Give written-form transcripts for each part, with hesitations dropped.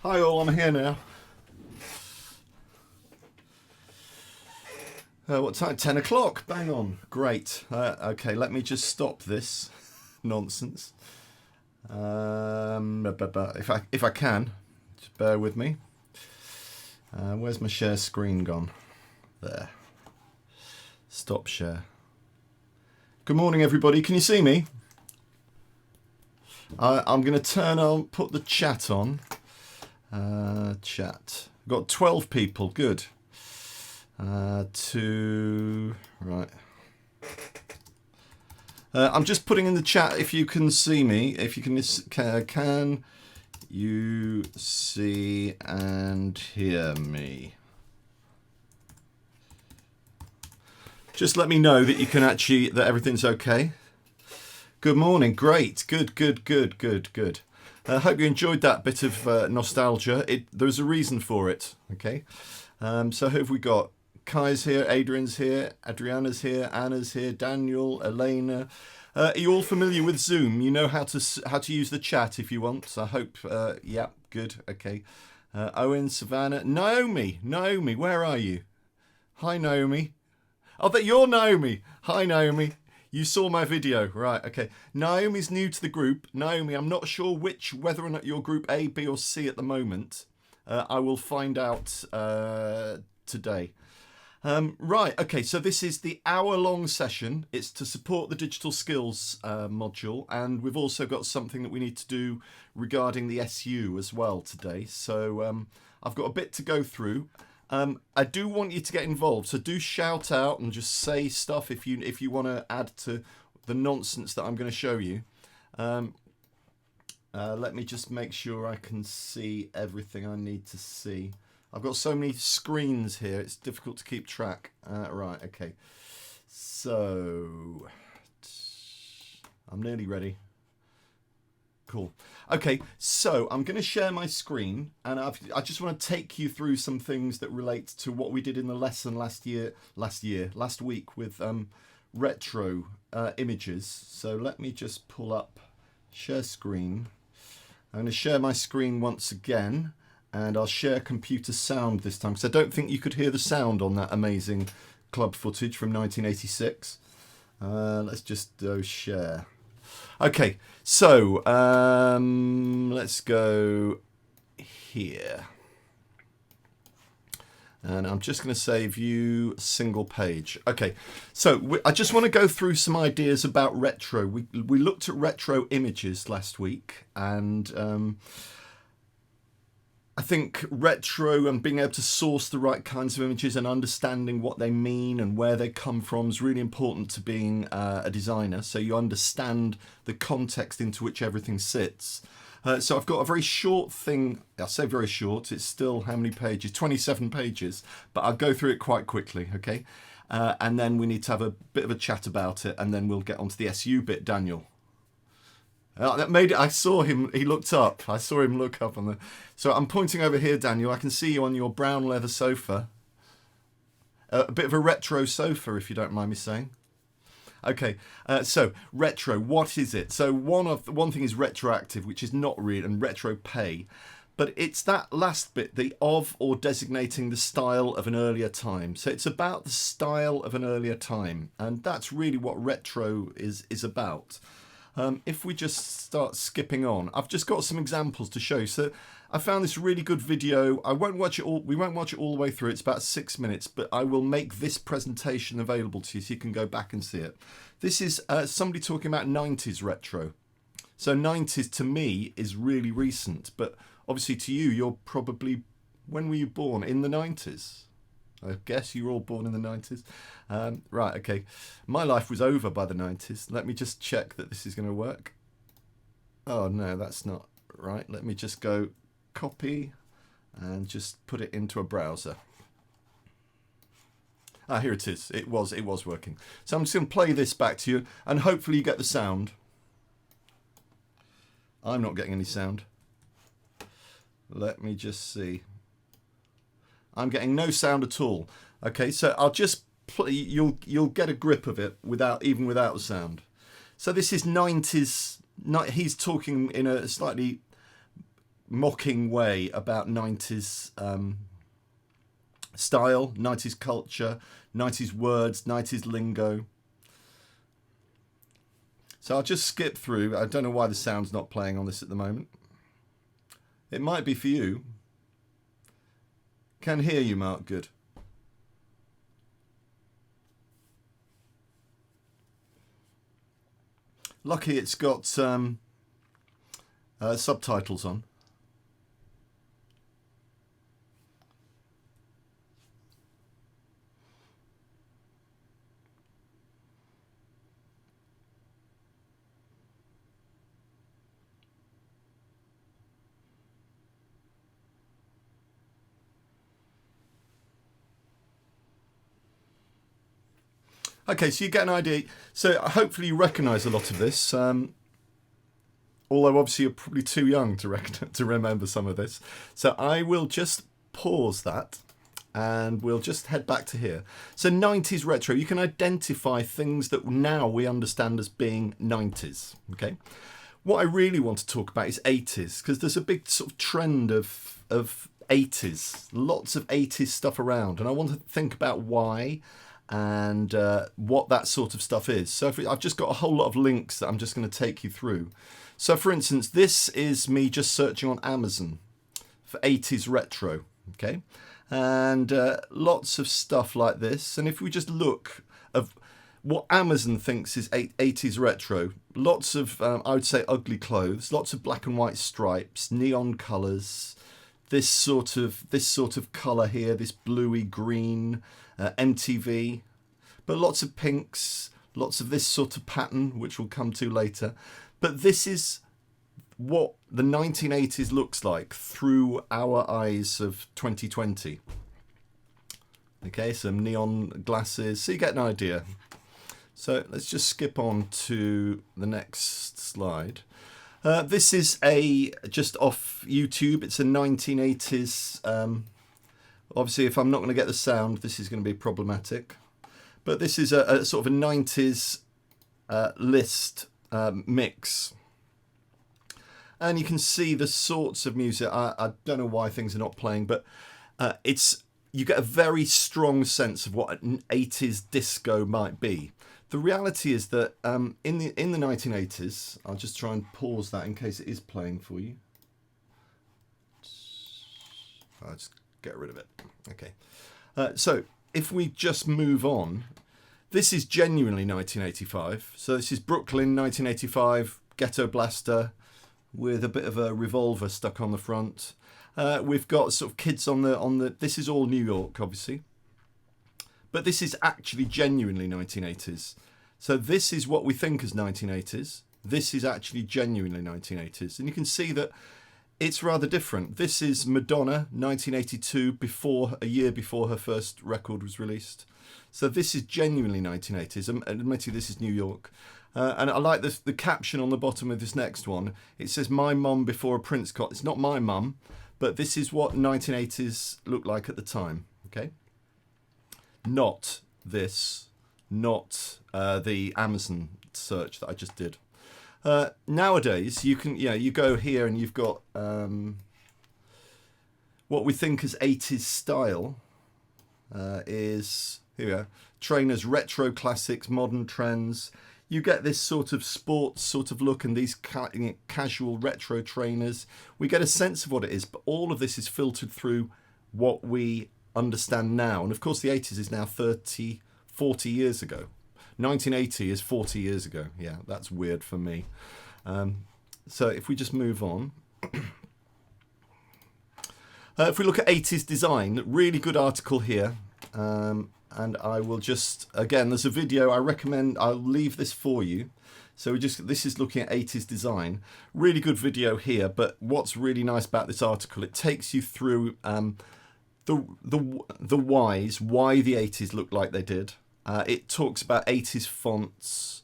Hi all, I'm here now. What time? 10 o'clock. Bang on. Great. Okay, let me just stop this nonsense. If I can, just bear with me. Where's my share screen gone? There. Stop share. Good morning, everybody. Can you see me? I'm going to put the chat on. Chat. Got 12 people. Good. Right. I'm just putting in the chat if you can see me. If you can you see and hear me? Just let me know that you can that everything's okay. Good morning. Great. Good. I hope you enjoyed that bit of nostalgia. There's a reason for it. Okay. So who have we got? Kai's here, Adrian's here, Adriana's here, Anna's here, Daniel, Elena. Are you all familiar with Zoom? You know how to use the chat if you want. So I hope. Yeah. Good. Okay. Owen, Savannah, Naomi, where are you? Hi, Naomi. Oh, that you're Naomi. Hi, Naomi. You saw my video, right? Okay. Naomi's new to the group. Naomi, I'm not sure whether or not you're group A, B, or C at the moment. I will find out today. Right. Okay. So this is the hour-long session. It's to support the digital skills module, and we've also got something that we need to do regarding the SU as well today. So I've got a bit to go through. I do want you to get involved, so do shout out and just say stuff if you want to add to the nonsense that I'm going to show you. Let me just make sure I can see everything I need to see. I've got so many screens here, it's difficult to keep track. Right, okay. So, I'm nearly ready. Cool. Okay, so I'm going to share my screen, and I just want to take you through some things that relate to what we did in the lesson last week with retro images. So let me just pull up share screen. I'm going to share my screen once again, and I'll share computer sound this time, because I don't think you could hear the sound on that amazing club footage from 1986. Let's just go share. Okay, so let's go here. And I'm just going to say view single page. Okay, so I just want to go through some ideas about retro. We looked at retro images last week, and I think retro and being able to source the right kinds of images and understanding what they mean and where they come from is really important to being a designer. So you understand the context into which everything sits. So I've got a very short thing. I say very short. It's still how many pages? 27 pages. But I'll go through it quite quickly, okay? And then we need to have a bit of a chat about it, and then we'll get onto the SU bit, Daniel. That made it. I saw him. He looked up. I saw him look up on the. So I'm pointing over here, Daniel. I can see you on your brown leather sofa. A bit of a retro sofa, if you don't mind me saying. Okay. So retro. What is it? So one thing is retroactive, which is not real, and retro pay, but it's that last bit, the of or designating the style of an earlier time. So it's about the style of an earlier time, and that's really what retro is about. If we just start skipping on, I've just got some examples to show you. So I found this really good video. I won't watch it all. We won't watch it all the way through. It's about 6 minutes, but I will make this presentation available to you so you can go back and see it. This is somebody talking about 90s retro. So 90s to me is really recent, but obviously to you, you're probably, when were you born? In the 90s? I guess you were all born in the 90s. Right, okay. My life was over by the 90s. Let me just check that this is going to work. Oh, no, that's not right. Let me just go copy and just put it into a browser. Ah, here it is. It was working. So I'm just going to play this back to you, and hopefully you get the sound. I'm not getting any sound. Let me just see. I'm getting no sound at all. Okay, so I'll just you'll get a grip of it without sound. So this is 90s. He's talking in a slightly mocking way about 90s style, 90s culture, 90s words, 90s lingo. So I'll just skip through. I don't know why the sound's not playing on this at the moment. It might be for you. Can hear you, Mark. Good. Lucky it's got subtitles on. Okay, so you get an idea. So hopefully you recognise a lot of this, although obviously you're probably too young to remember some of this. So I will just pause that and we'll just head back to here. So 90s retro, you can identify things that now we understand as being 90s, okay? What I really want to talk about is 80s, because there's a big sort of trend of 80s, lots of 80s stuff around, and I want to think about why and what that sort of stuff is. So I've just got a whole lot of links that I'm just going to take you through. So for instance, this is me just searching on Amazon for 80s retro, okay? And lots of stuff like this. And if we just look of what Amazon thinks is 80s retro, lots of, I would say, ugly clothes, lots of black and white stripes, neon colours, this sort of colour here, this bluey green, MTV, but lots of pinks, lots of this sort of pattern, which we'll come to later. But this is what the 1980s looks like through our eyes of 2020. Okay, some neon glasses, so you get an idea. So let's just skip on to the next slide. This is just off YouTube. It's a 1980s. Obviously, if I'm not going to get the sound, this is going to be problematic. But this is a sort of a 90s list mix. And you can see the sorts of music. I don't know why things are not playing, but you get a very strong sense of what an 80s disco might be. The reality is that in the 1980s, I'll just try and pause that in case it is playing for you. I'll just get rid of it. Okay. So if we just move on, this is genuinely 1985. So this is Brooklyn 1985 Ghetto Blaster with a bit of a revolver stuck on the front. We've got sort of kids on the. This is all New York, obviously. But this is actually genuinely 1980s. So this is what we think as 1980s. This is actually genuinely 1980s. And you can see that it's rather different. This is Madonna, 1982, a year before her first record was released. So this is genuinely 1980s. And admittedly, this is New York. And I like the caption on the bottom of this next one. It says, "My mum before a Prince concert." It's not my mum, but this is what 1980s looked like at the time. Okay. Not this, not the Amazon search that I just did. Nowadays, you go here and you've got what we think as 80s style is, here we are, trainers, retro classics, modern trends. You get this sort of sports sort of look and these casual retro trainers. We get a sense of what it is, but all of this is filtered through what we understand now. And of course, the 80s is now 40 years ago. 1980 is 40 years ago. Yeah, that's weird for me. So if we just move on. If we look at 80s design, really good article here. And I will just, again, there's a video I recommend. I'll leave this for you. So this is looking at 80s design. Really good video here. But what's really nice about this article, it takes you through the whys, why the 80s looked like they did. It talks about 80s fonts.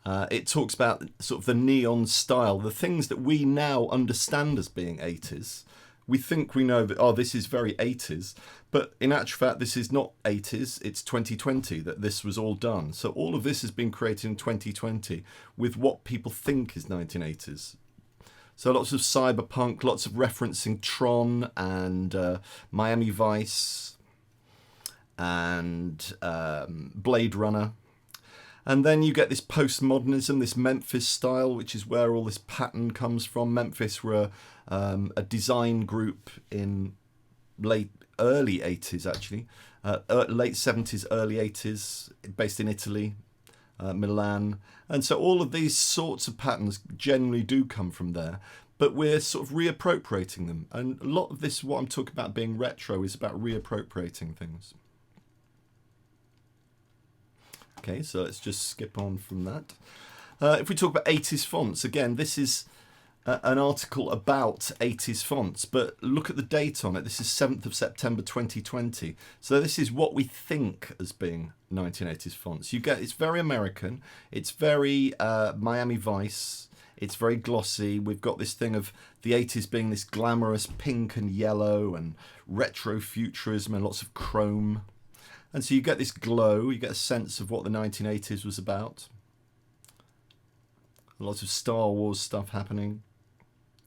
It talks about sort of the neon style, the things that we now understand as being 80s. we think we know that, oh, this is very 80s, but in actual fact, this is not 80s, it's 2020 that this was all done. So all of this has been created in 2020 with what people think is 1980s. So lots of cyberpunk, lots of referencing Tron and Miami Vice and Blade Runner. And then you get this postmodernism, this Memphis style, which is where all this pattern comes from. Memphis were a design group in early 80s, actually. Late 70s, early 80s, based in Italy, Milan. And so all of these sorts of patterns generally do come from there. But we're sort of reappropriating them. And a lot of this, what I'm talking about being retro, is about reappropriating things. Okay, so let's just skip on from that. If we talk about 80s fonts, again, this is an article about 80s fonts, but look at the date on it. This is 7th of September 2020. So this is what we think as being 1980s fonts. You get, it's very American. It's very Miami Vice. It's very glossy. We've got this thing of the 80s being this glamorous pink and yellow and retro futurism and lots of chrome. And so you get this glow, you get a sense of what the 1980s was about. Lots of Star Wars stuff happening.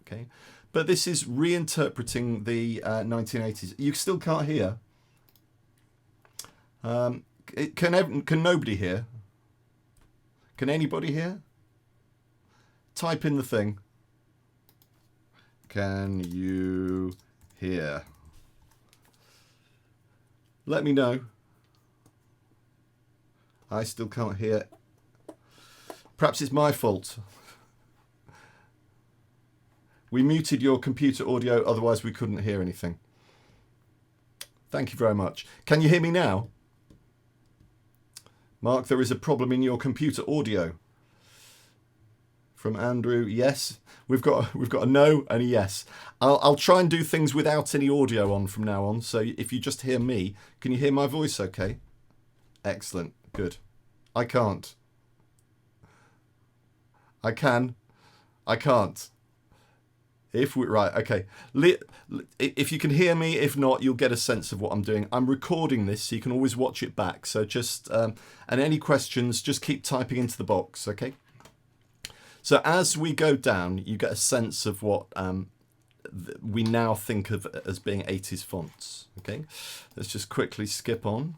Okay, but this is reinterpreting the 1980s. You still can't hear. Can nobody hear? Can anybody hear? Type in the thing. Can you hear? Let me know. I still can't hear. Perhaps it's my fault. We muted your computer audio, otherwise we couldn't hear anything. Thank you very much. Can you hear me now? Mark, there is a problem in your computer audio. From Andrew, yes. We've got a no and a yes. I'll try and do things without any audio on from now on. So if you just hear me, can you hear my voice okay? Excellent. Good. I can't. I can. I can't. Right, okay. If you can hear me, if not, you'll get a sense of what I'm doing. I'm recording this, so you can always watch it back. So just, and any questions, just keep typing into the box, okay? So as we go down, you get a sense of what we now think of as being 80s fonts, okay? Let's just quickly skip on.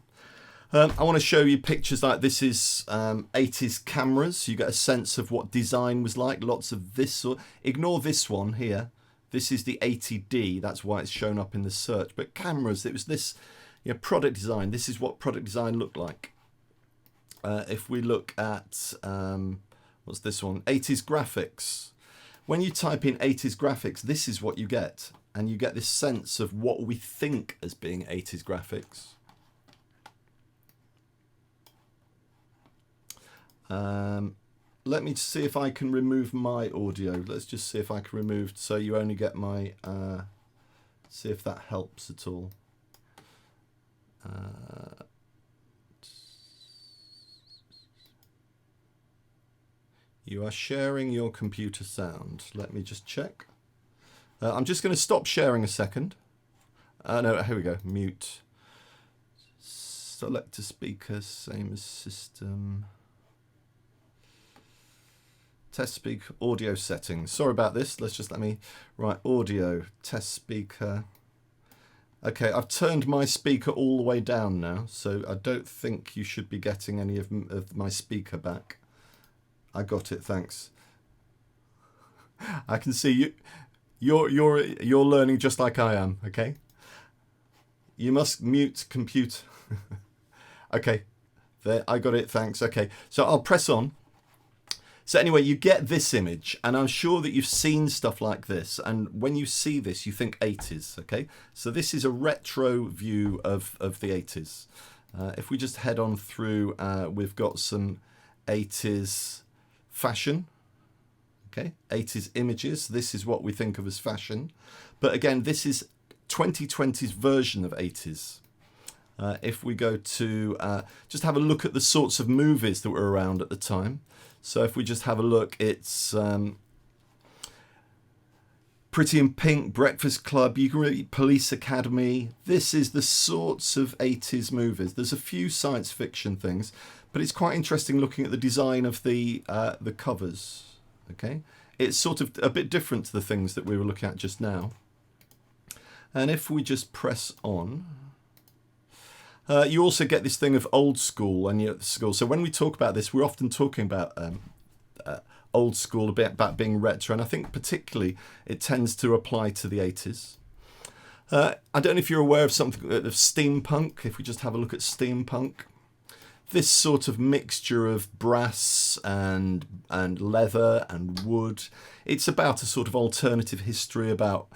I want to show you pictures like this is 80s cameras. You get a sense of what design was like. Lots of this. Ignore this one here. This is the 80D. That's why it's shown up in the search. But cameras, it was this, product design. This is what product design looked like. If we look at, what's this one? 80s graphics. When you type in 80s graphics, this is what you get. And you get this sense of what we think as being 80s graphics. Let me see if I can remove my audio. Let's just see if I can remove, so you only get my, see if that helps at all. You are sharing your computer sound. Let me just check. I'm just going to stop sharing a second. No, here we go. Mute. Select a speaker, same as system. Test speak audio settings. Sorry about this. Right, audio, test speaker. Okay, I've turned my speaker all the way down now, so I don't think you should be getting any of my speaker back. I got it, thanks. I can see you're learning just like I am, okay? You must mute computer. Okay, there, I got it, thanks. Okay, so I'll press on. So anyway, you get this image, and I'm sure that you've seen stuff like this, and when you see this, you think 80s, okay? So this is a retro view of the 80s. If we just head on through, we've got some 80s fashion, okay? 80s images, this is what we think of as fashion. But again, this is 2020's version of 80s. If we go to, just have a look at the sorts of movies that were around at the time. So if we just have a look, it's Pretty in Pink, Breakfast Club, you can really, Police Academy. This is the sorts of 80s movies. There's a few science fiction things, but it's quite interesting looking at the design of the covers. Okay, it's sort of a bit different to the things that we were looking at just now. And if we just press on, you also get this thing of old school and new school. So when we talk about this, we're often talking about old school, a bit about being retro, and I think particularly it tends to apply to the 80s. I don't know if you're aware of something of steampunk. If we just have a look at steampunk, this sort of mixture of brass and leather and wood. It's about a sort of alternative history about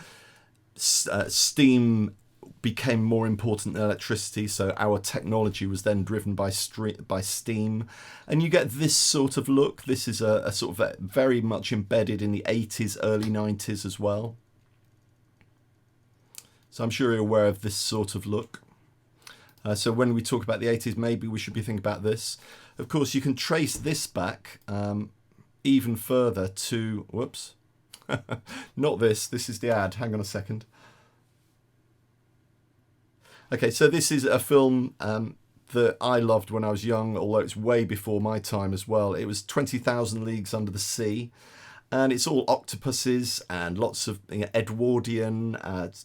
steam became more important than electricity, so our technology was then driven by steam, and you get this sort of look. This is a sort of very much embedded in the 80s, early 90s as well. So I'm sure you're aware of this sort of look. So when we talk about the 80s, maybe we should be thinking about this. Of course, you can trace this back even further to, whoops, not this, this is the ad, hang on a second. Okay, so this is a film that I loved when I was young, although it's way before my time as well. It was 20,000 Leagues Under the Sea, and it's all octopuses and lots of Edwardian,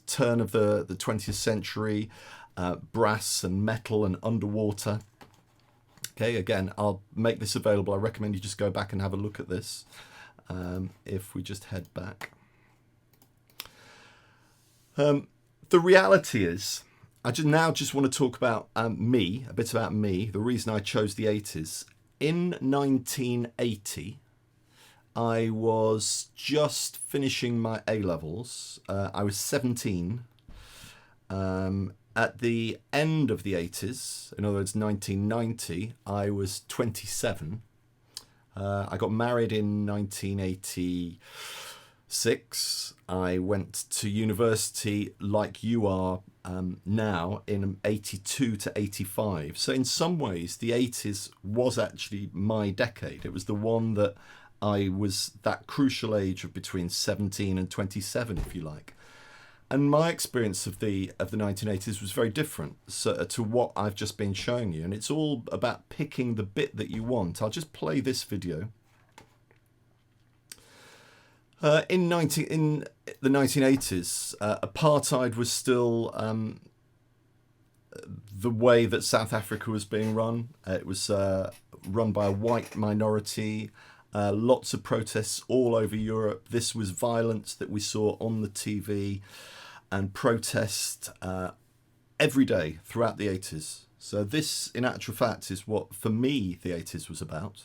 turn of the 20th century, brass and metal and underwater. Okay, again, I'll make this available. I recommend you just go back and have a look at this. If we just head back. The reality is, I just want to talk about me, a bit about me, the reason I chose the 80s. In 1980, I was just finishing my A-levels. I was 17. At the end of the 80s, in other words, 1990, I was 27. I got married in 1986. I went to university like you are now in 82 to 85. So in some ways, the 80s was actually my decade. It was the one that I was that crucial age of between 17 and 27, if you like. And my experience of the 1980s was very different to what I've just been showing you. And it's all about picking the bit that you want. I'll just play this video. In the 1980s, apartheid was still the way that South Africa was being run. It was run by a white minority. Lots of protests all over Europe. This was violence that we saw on the TV and protest every day throughout the 80s. So this, in actual fact, is what, for me, the 80s was about.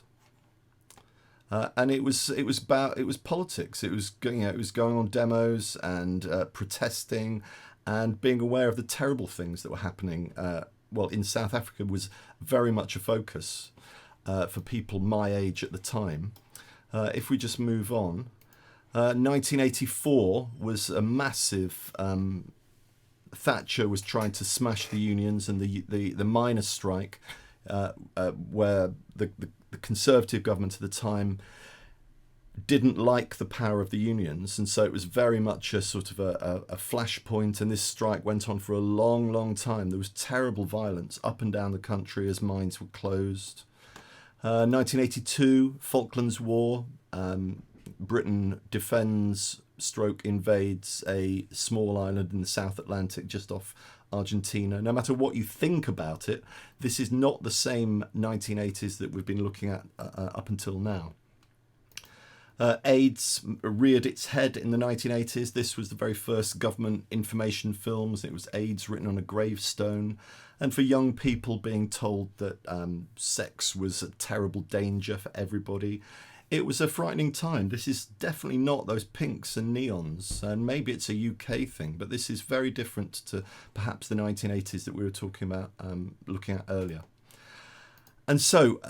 And it was politics. It was going on demos and protesting and being aware of the terrible things that were happening. In South Africa was very much a focus for people my age at the time. If we just move on, 1984 was a massive. Thatcher was trying to smash the unions and the miners' strike, where the Conservative government at the time didn't like the power of the unions, and so it was very much a sort of a flashpoint, and this strike went on for a long, long time. There was terrible violence up and down the country as mines were closed. 1982, Falklands War. Britain defends / invades a small island in the South Atlantic just off Argentina. No matter what you think about it, this is not the same 1980s that we've been looking at up until now. AIDS reared its head in the 1980s. This was the very first government information films. It was AIDS written on a gravestone. And for young people being told that sex was a terrible danger for everybody. It was a frightening time. This is definitely not those pinks and neons, and maybe it's a UK thing, but this is very different to perhaps the 1980s that we were talking about, looking at earlier. And so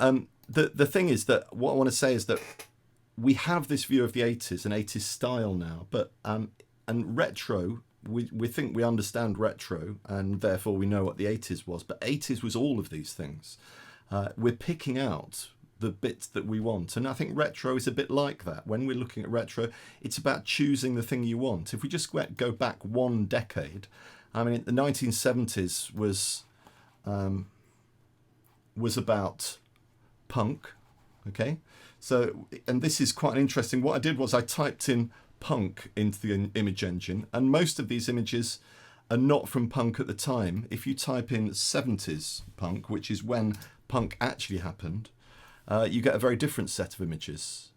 the thing is that what I want to say is that we have this view of the 80s and 80s style now, but and retro, we think we understand retro, and therefore we know what the 80s was, but 80s was all of these things. We're picking out the bits that we want. And I think retro is a bit like that. When we're looking at retro, it's about choosing the thing you want. If we just go back one decade, I mean, the 1970s was about punk, okay? So, and this is quite interesting. What I did was I typed in punk into the image engine, and most of these images are not from punk at the time. If you type in 70s punk, which is when punk actually happened, you get a very different set of images.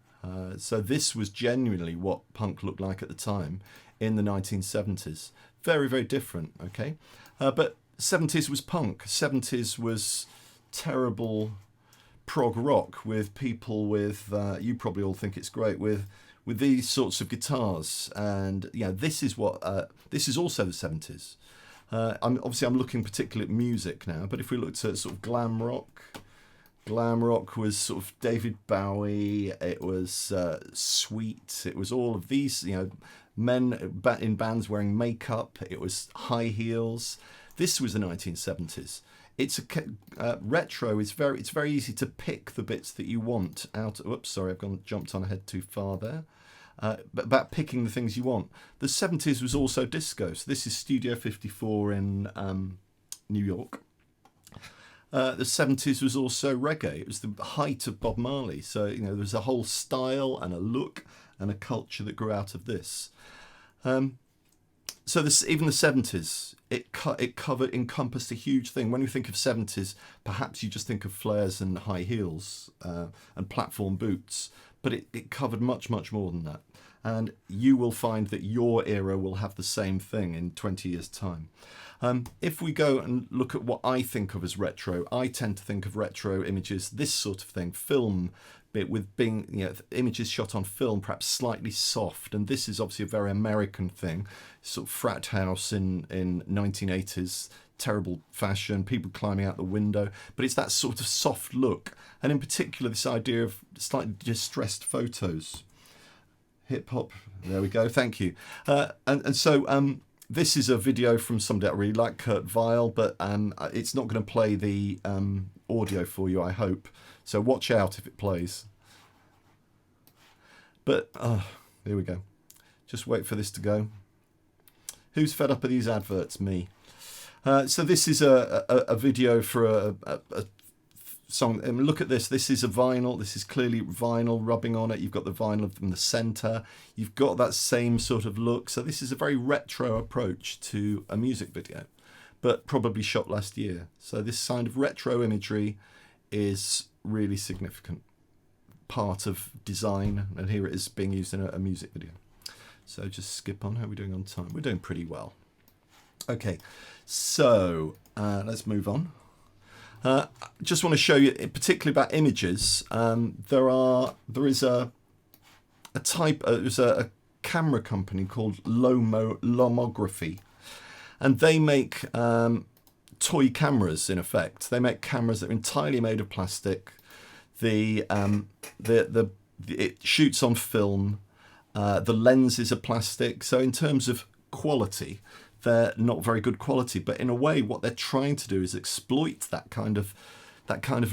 So this was genuinely what punk looked like at the time in the 1970s. Very, very different, okay? But 70s was punk. 70s was terrible prog rock with people with, you probably all think it's great, with these sorts of guitars. And yeah, this is also the 70s. I'm looking particularly at music now, but if we looked at sort of glam rock was sort of David Bowie, it was Sweet, it was all of these, men in bands wearing makeup, it was high heels. This was the 1970s. It's retro is it's very easy to pick the bits that you want out. Oops, sorry, I've jumped on ahead too far there. But about picking the things you want. The 70s was also disco. So this is Studio 54 in New York. The 70s was also reggae. It was the height of Bob Marley. So, there was a whole style and a look and a culture that grew out of this. So even the 70s, it encompassed a huge thing. When you think of 70s, perhaps you just think of flares and high heels and platform boots, but it covered much, much more than that. And you will find that your era will have the same thing in 20 years' time. If we go and look at what I think of as retro, I tend to think of retro images, this sort of thing, film, with being images shot on film, perhaps slightly soft. And this is obviously a very American thing, sort of frat house in 1980s, terrible fashion, people climbing out the window, but it's that sort of soft look. And in particular, this idea of slightly distressed photos. Hip hop, there we go, thank you. So this is a video from somebody I really like, Kurt Vile, but it's not going to play the audio for you, I hope. So watch out if it plays. But here we go. Just wait for this to go. Who's fed up with these adverts? Me. So this is a video for a song. Look at this. This is a vinyl. This is clearly vinyl rubbing on it. You've got the vinyl in the center. You've got that same sort of look. So this is a very retro approach to a music video, but probably shot last year. So this kind of retro imagery is really significant part of design, and here it is being used in a music video. So just skip on. How are we doing on time? We're doing pretty well. Okay, so let's move on. Just want to show you, particularly about images. There's a camera company called Lomography, and they make toy cameras. In effect, they make cameras that are entirely made of plastic. It shoots on film. The lenses are plastic. So in terms of quality, they're not very good quality, but in a way what they're trying to do is exploit that kind of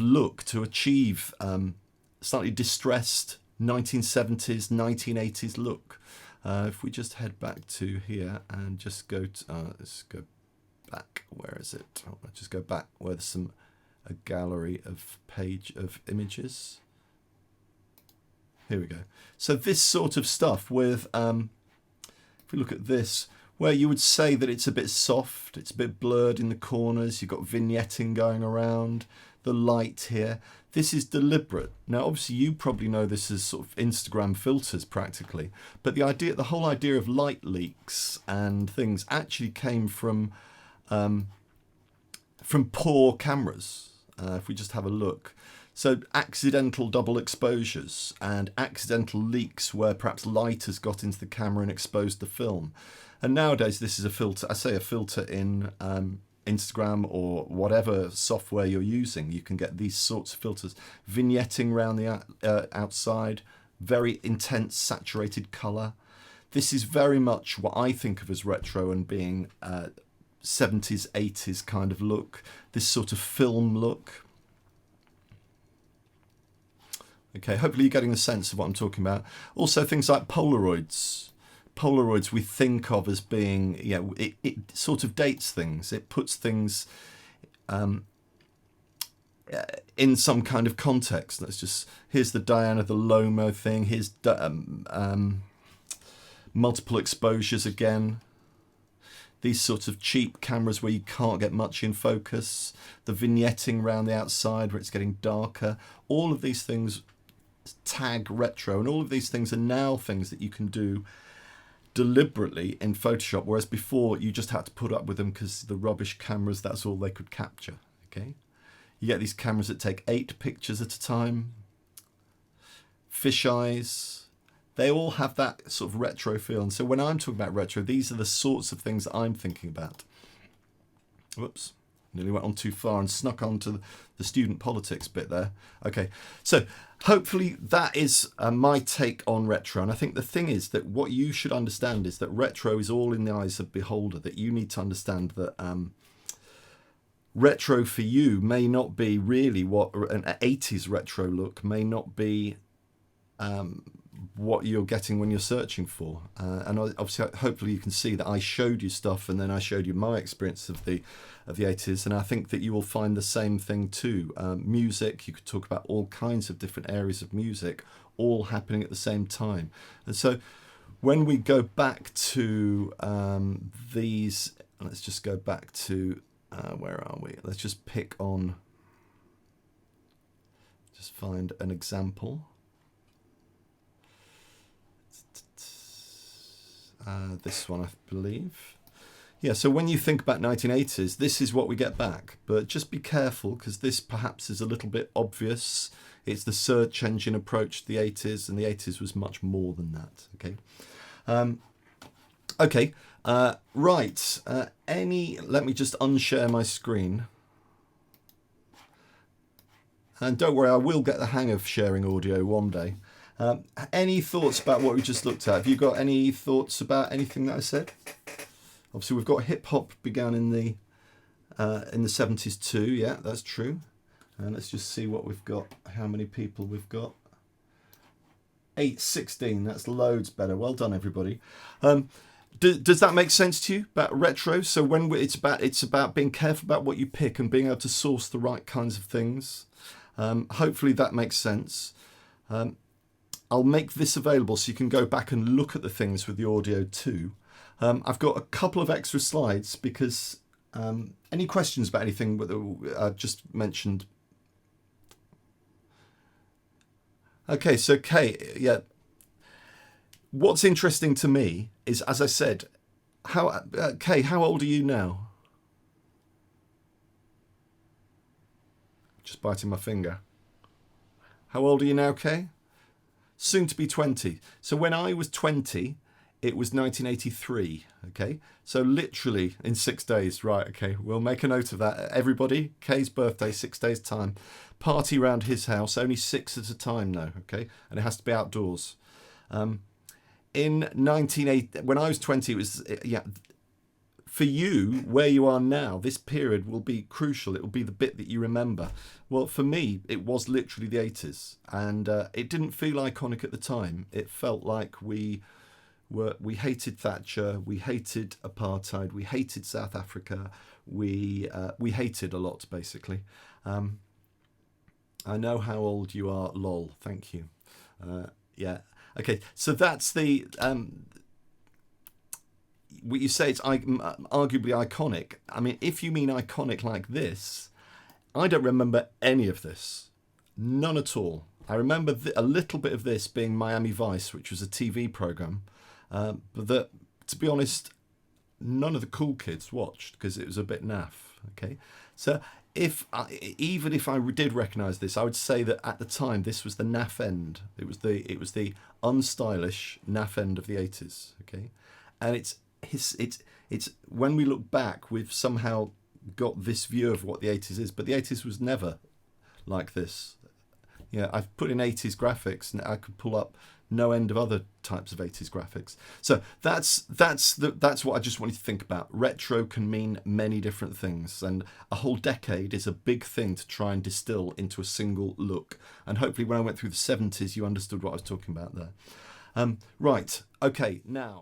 look to achieve slightly distressed 1970s 1980s look. If we just head back to here and just go to let's go back, where is it? I'll just go back where there's a gallery of images. Here we go. So this sort of stuff with if we look at this, where you would say that it's a bit soft, it's a bit blurred in the corners, you've got vignetting going around, the light here. This is deliberate. Now, obviously, you probably know this as sort of Instagram filters practically, but the whole idea of light leaks and things actually came from poor cameras. If we just have a look. So accidental double exposures and accidental leaks where perhaps light has got into the camera and exposed the film. And nowadays, this is a filter. I say a filter in Instagram or whatever software you're using. You can get these sorts of filters. Vignetting around the outside, very intense saturated color. This is very much what I think of as retro and being 70s, 80s kind of look. This sort of film look. Okay, hopefully you're getting the sense of what I'm talking about. Also, things like Polaroids. Polaroids we think of as being, it sort of dates things. It puts things in some kind of context. Here's the Diana the Lomo thing. Here's multiple exposures again. These sorts of cheap cameras where you can't get much in focus. The vignetting around the outside where it's getting darker. All of these things tag retro, and all of these things are now things that you can do deliberately in Photoshop, whereas before you just had to put up with them because the rubbish cameras, that's all they could capture. Okay, you get these cameras that take 8 pictures at a time. Fisheyes, they all have that sort of retro feel. And so when I'm talking about retro, these are the sorts of things that I'm thinking about. Whoops, nearly went on too far and snuck onto the student politics bit there. Okay, so hopefully that is my take on retro. And I think the thing is that what you should understand is that retro is all in the eyes of the beholder, that you need to understand that retro for you may not be really what an 80s retro look may not be what you're getting when you're searching for. And obviously, hopefully you can see that I showed you stuff and then I showed you my experience of the 80s, and I think that you will find the same thing too. Music, you could talk about all kinds of different areas of music all happening at the same time. And so when we go back to these, let's just go back to where are we? Let's just pick on, just find an example. This one, I believe. Yeah, so when you think about 1980s, this is what we get back. But just be careful, because this perhaps is a little bit obvious. It's the search engine approach to the 80s, and the 80s was much more than that. Okay. Right. Let me just unshare my screen. And don't worry, I will get the hang of sharing audio one day. Any thoughts about what we just looked at? Have you got any thoughts about anything that I said? Obviously, we've got hip hop began in the 70s too. Yeah, that's true. And let's just see what we've got. How many people we've got? 816. That's loads better. Well done, everybody. Does that make sense to you about retro? So when it's about being careful about what you pick and being able to source the right kinds of things. Hopefully that makes sense. I'll make this available so you can go back and look at the things with the audio too. I've got a couple of extra slides because any questions about anything that I just mentioned? Okay, so Kay, yeah. What's interesting to me is, as I said, Kay, how old are you now? Just biting my finger. How old are you now, Kay? Soon to be 20. So when I was 20, it was 1983. Okay, so literally in 6 days. Right. Okay, we'll make a note of that. Everybody, Kay's birthday, 6 days time. Party around his house. Only 6 at a time now. Okay, and it has to be outdoors. In 1980, when I was 20, it was For you, where you are now, this period will be crucial. It will be the bit that you remember. Well, for me, it was literally the 80s, and it didn't feel iconic at the time. It felt like we hated Thatcher, we hated apartheid, we hated South Africa, we hated a lot, basically. I know how old you are, lol. Thank you. Yeah. Okay. So that's the. You say it's arguably iconic. I mean, if you mean iconic like this, I don't remember any of this. None at all. I remember a little bit of this being Miami Vice, which was a TV program, but that, to be honest, none of the cool kids watched because it was a bit naff. Okay, so even if I did recognise this, I would say that at the time this was the naff end. It was the unstylish naff end of the 80s. Okay, and it's when we look back, we've somehow got this view of what the 80s is, but the 80s was never like this. Yeah, I've put in 80s graphics and I could pull up no end of other types of 80s graphics. So that's what I just wanted to think about. Retro can mean many different things, and a whole decade is a big thing to try and distill into a single look. And hopefully when I went through the 70s, you understood what I was talking about there. Right, okay, now